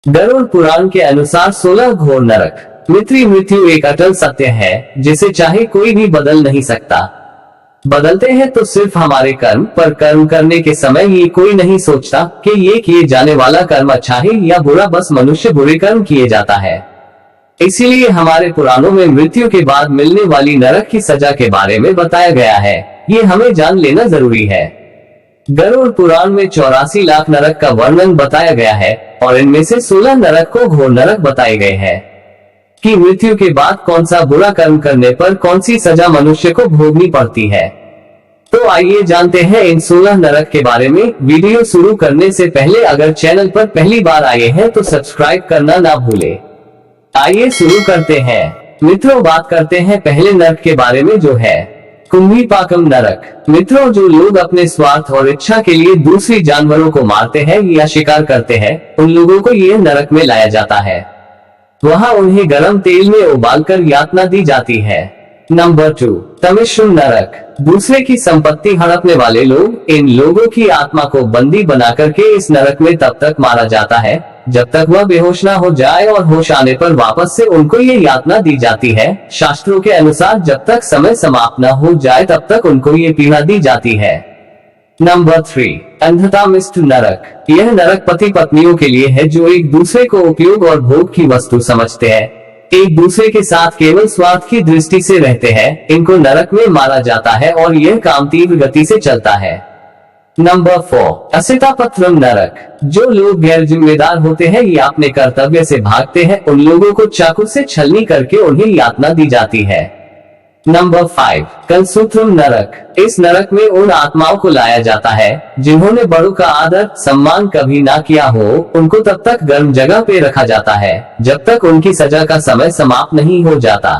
गरुड़ पुराण के अनुसार 16 घोर नरक। मृत्यु एक अटल सत्य है जिसे चाहे कोई भी बदल नहीं सकता। बदलते हैं तो सिर्फ हमारे कर्म, पर कर्म करने के समय ये कोई नहीं सोचता कि ये किए जाने वाला कर्म अच्छा है या बुरा, बस मनुष्य बुरे कर्म किए जाता है। इसीलिए हमारे पुराणों में मृत्यु के बाद मिलने वाली नरक की सजा के बारे में बताया गया है। ये हमें जान लेना जरूरी है। गरुड़ पुराण में 84 लाख नरक का वर्णन बताया गया है और इनमें से 16 नरक को घोर नरक बताए गए हैं कि मृत्यु के बाद कौन सा बुरा कर्म करने पर कौन सी सजा मनुष्य को भोगनी पड़ती है। तो आइए जानते हैं इन 16 नरक के बारे में। वीडियो शुरू करने से पहले अगर चैनल पर पहली बार आए हैं तो सब्सक्राइब करना ना भूले। आइए शुरू करते हैं। मित्रों, बात करते हैं पहले नरक के बारे में, जो है कुंभीपाकम नरक। मित्रों, जो लोग अपने स्वार्थ और इच्छा के लिए दूसरी जानवरों को मारते हैं या शिकार करते हैं, उन लोगों को यह नरक में लाया जाता है। वहां उन्हें गर्म तेल में उबालकर यातना दी जाती है। नंबर 2, तमिश्रुम नरक। दूसरे की संपत्ति हड़पने वाले लोग, इन लोगों की आत्मा को बंदी बना करके इस नरक में तब तक मारा जाता है जब तक वह बेहोश ना हो जाए, और होश आने पर वापस से उनको ये यातना दी जाती है। शास्त्रों के अनुसार जब तक समय समाप्त न हो जाए तब तक उनको ये पीड़ा दी जाती है। नंबर 3, अंधता मिश्र नरक। यह नरक पति पत्नियों के लिए है जो एक दूसरे को उपयोग और भोग की वस्तु समझते हैं, एक दूसरे के साथ केवल स्वार्थ की दृष्टि से रहते हैं। इनको नरक में मारा जाता है और यह काम तीव्र गति से चलता है। नंबर 4, असितापत्रम नरक। जो लोग गैर जिम्मेदार होते हैं या अपने कर्तव्य से भागते हैं, उन लोगों को चाकू से छलनी करके उन्हें यातना दी जाती है। नंबर 5, कलसूत्रम नरक। इस नरक में उन आत्माओं को लाया जाता है जिन्होंने बड़ों का आदर सम्मान कभी ना किया हो। उनको तब तक गर्म जगह पे रखा जाता है जब तक उनकी सजा का समय समाप्त नहीं हो जाता।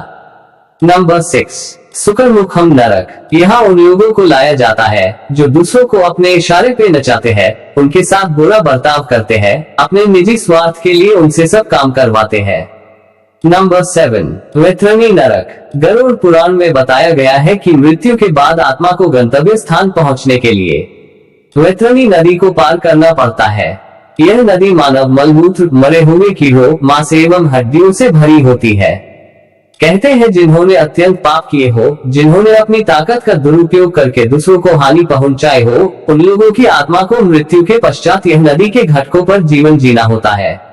नंबर 6, शुक्रमुखम नरक। यहाँ उन लोगों को लाया जाता है जो दूसरों को अपने इशारे पे नचाते हैं, उनके साथ बुरा बर्ताव करते हैं, अपने निजी स्वार्थ के लिए उनसे सब काम करवाते हैं। नंबर 7, वैतरणी नरक। गरुड़ पुराण में बताया गया है कि मृत्यु के बाद आत्मा को गंतव्य स्थान पहुंचने के लिए वैतरणी नदी को पार करना पड़ता है। यह नदी मानव मलमूत्र, मरे हुए कीड़ों, मांस एवं हड्डियों से भरी होती है। कहते हैं जिन्होंने अत्यंत पाप किए हो, जिन्होंने अपनी ताकत का दुरुपयोग करके दूसरों को हानि पहुंचाए हो, उन लोगों की आत्मा को मृत्यु के पश्चात यह नदी के घाटों पर जीवन जीना होता है।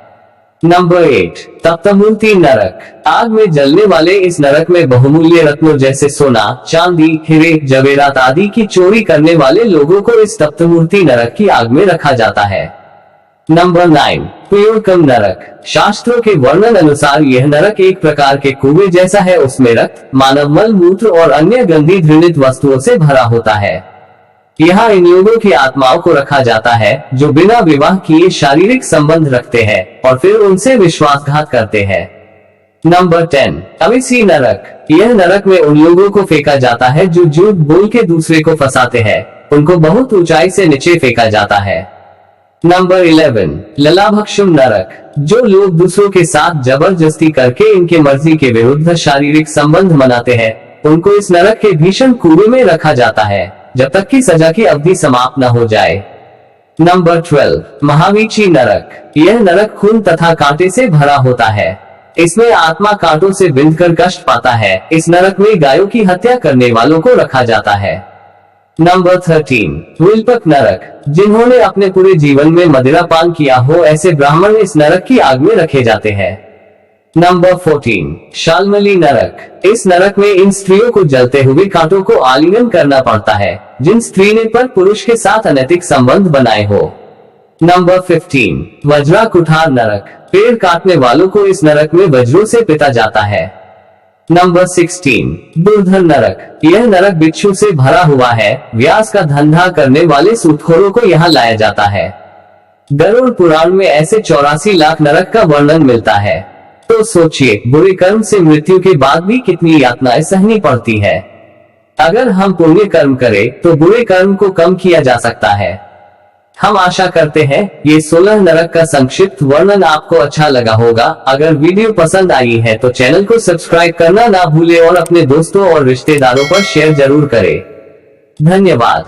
नंबर 8, तप्तमूर्ति नरक। आग में जलने वाले इस नरक में बहुमूल्य रत्नों जैसे सोना, चांदी, हीरे, जवेरात आदि की चोरी करने वाले लोगों को इस तप्तमूर्ति नरक की आग में रखा जाता है। नंबर 9, पुयोरकम नरक। शास्त्रों के वर्णन अनुसार यह नरक एक प्रकार के कुएं जैसा है। उसमें रक्त, मानव मल मूत्र और अन्य गंदी घृणित वस्तुओं से भरा होता है। यहाँ इन लोगों की आत्माओं को रखा जाता है जो बिना विवाह किए शारीरिक संबंध रखते हैं और फिर उनसे विश्वासघात करते हैं। नंबर 10, अविसी नरक। यह नरक में उन लोगों को फेंका जाता है जो झूठ बोल के दूसरे को फंसाते हैं। उनको बहुत ऊंचाई से नीचे फेंका जाता है। नंबर 11, ललाभक्षुम नरक। जो लोग दूसरों के साथ जबरदस्ती करके इनके मर्जी के विरुद्ध शारीरिक संबंध बनाते हैं, उनको इस नरक के भीषण कुएं में रखा जाता है जब तक कि सजा की अवधि समाप्त न हो जाए। नंबर 12, महावीची नरक। यह नरक खून तथा कांटे से भरा होता है। इसमें आत्मा कांटों से बिंधकर कष्ट पाता है। इस नरक में गायों की हत्या करने वालों को रखा जाता है। नंबर 13, विल्पक नरक। जिन्होंने अपने पूरे जीवन में मदिरा पान किया हो, ऐसे ब्राह्मण इस नरक की आग में रखे जाते हैं। नंबर 14, शाल्मली नरक। इस नरक में इन स्त्रियों को जलते हुए कांटों को आलिंगन करना पड़ता है जिन स्त्री ने पर पुरुष के साथ अनैतिक संबंध बनाए हो। नंबर 15, वज्रा कुठार नरक। पेड़ काटने वालों को इस नरक में वज्रों से पिटा जाता है। नंबर 16, दुर्धर नरक। यह नरक बिच्छू से भरा हुआ है। व्यास का धंधा करने वाले सूदखोरों को यहाँ लाया जाता है। गरुड़ पुराण में ऐसे 84 लाख नरक का वर्णन मिलता है। तो सोचिए, बुरे कर्म से मृत्यु के बाद भी कितनी यातनाएं सहनी पड़ती है। अगर हम पुण्य कर्म करें तो बुरे कर्म को कम किया जा सकता है। हम आशा करते हैं ये 16 नरक का संक्षिप्त वर्णन आपको अच्छा लगा होगा। अगर वीडियो पसंद आई है तो चैनल को सब्सक्राइब करना ना भूले और अपने दोस्तों और रिश्तेदारों पर शेयर जरूर करें। धन्यवाद।